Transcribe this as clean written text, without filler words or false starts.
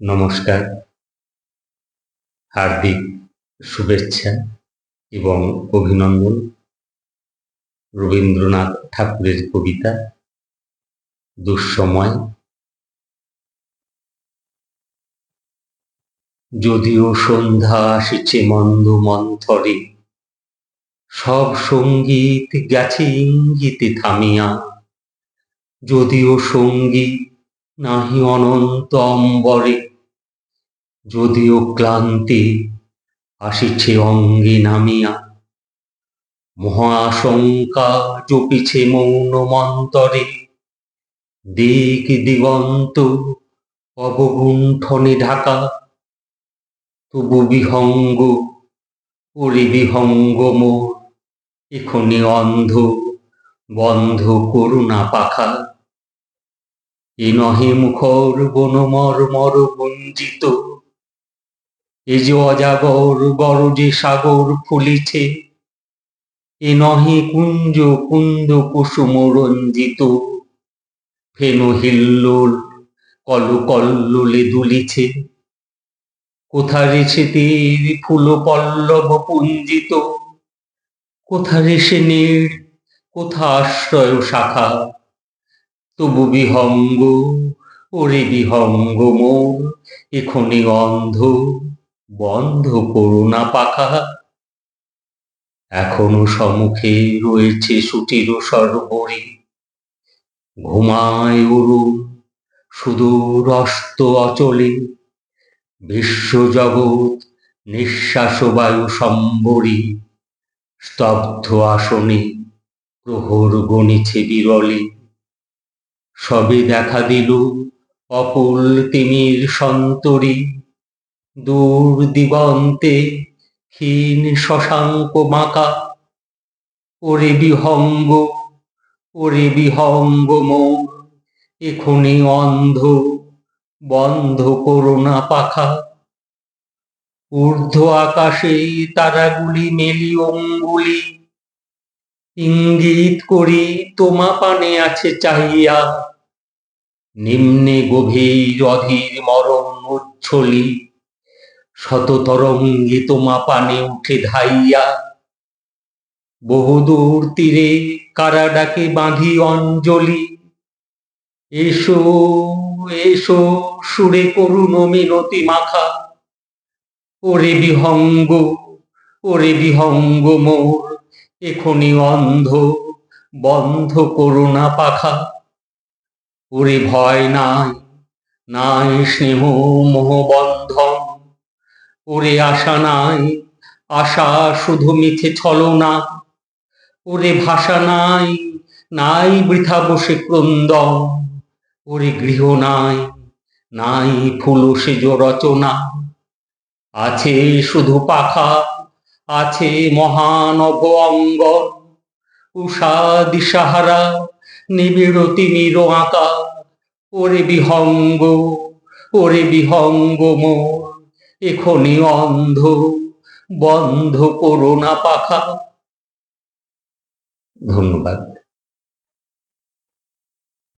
নমস্কার, হার্দিক শুভেচ্ছা এবং অভিনন্দন। রবীন্দ্রনাথ ঠাকুরের কবিতা দুঃসময়। যদিও সন্ধ্যা আসিছে মন্দ মন্থরে, সব সঙ্গীত গেছে ইঙ্গিতে থামিয়া। যদিও সঙ্গীত নাহি অনন্ত অম্বরে, যদিও ক্লান্তি আসিছে অঙ্গে নামিয়া। মহাশঙ্কা জপিছে মৌন মন্তরে, দিক দিগন্ত অবগুণ্ঠনে ঢাকা। তবু বিহঙ্গ ওরে বিহঙ্গ মোর, এখনি অন্ধ বন্ধ করুণা পাখা। এ নহে মুখর বনমর মর গুঞ্জিত, এ যে অজাগর গরজে সাগর ফুলিছে। এ নহে কুঞ্জ কুন্দ কুসুম রঞ্জিত, ফেনু হিল্লোল কলকল্লোলে দুলিছে। কোথারে সেতের ফুল পল্লব পুঞ্জিত, কোথারে সেনের কোথা আশ্রয় শাখা। তবু বিহঙ্গ ওরে বিহঙ্গ মোর, এখনি অন্ধ বন্ধ করুণা পাখা। এখনো সম্মুখে রয়েছে সুচির সর্বরী, ঘুমায় অরুণ সুদূর অস্ত অচলে। বিশ্বজগৎ নিঃশ্বাস বায়ু সম্বরী, স্তব্ধ আসনে প্রহর গণিছে বিরলে। সবে দেখা দিল অকুল তিমির সন্তরী, দূর দিগন্তে ক্ষীণ শশাঙ্ক বাঁকা। ওরে বিহঙ্গ ওরে বিহঙ্গ মোর, এখনি অন্ধ বন্ধ করুণা পাখা। ঊর্ধ্ব আকাশে তারাগুলি মেলি অঙ্গুলি, ইঙ্গিত করি তোমা পানে আছে চাহিয়া। নিম্নে গভীর অধীর মরণ উচ্ছলি, শত তরঙ্গে তোমা পানে উঠে ধাইয়া। বহুদূর তীরে কারা ডাকে বাঁধি অঞ্জলি, এসো এসো সুরে করুণ মিনতি মাখা। ওরে বিহঙ্গ মোর, এখনি অন্ধ বন্ধ করুণা পাখা। ওরে ভয় নাই নাই স্নেহ মোহ বন্ধন, ওরে আশা নাই আশা শুধু মিছে ছলনা। ওরে ভাষা নাই নাই বৃথা বসে ক্রন্দন, ওরে গৃহ নাই নাই ফুল সেজ রচনা। আছে শুধু পাখা আছে মহানভ অঙ্গন, উষা দিশাহারা নিবিড় তিমির আঁকা। ওরে বিহঙ্গ মোর, এখনি অন্ধ বন্ধ করুণা পাখা। ধন্যবাদ।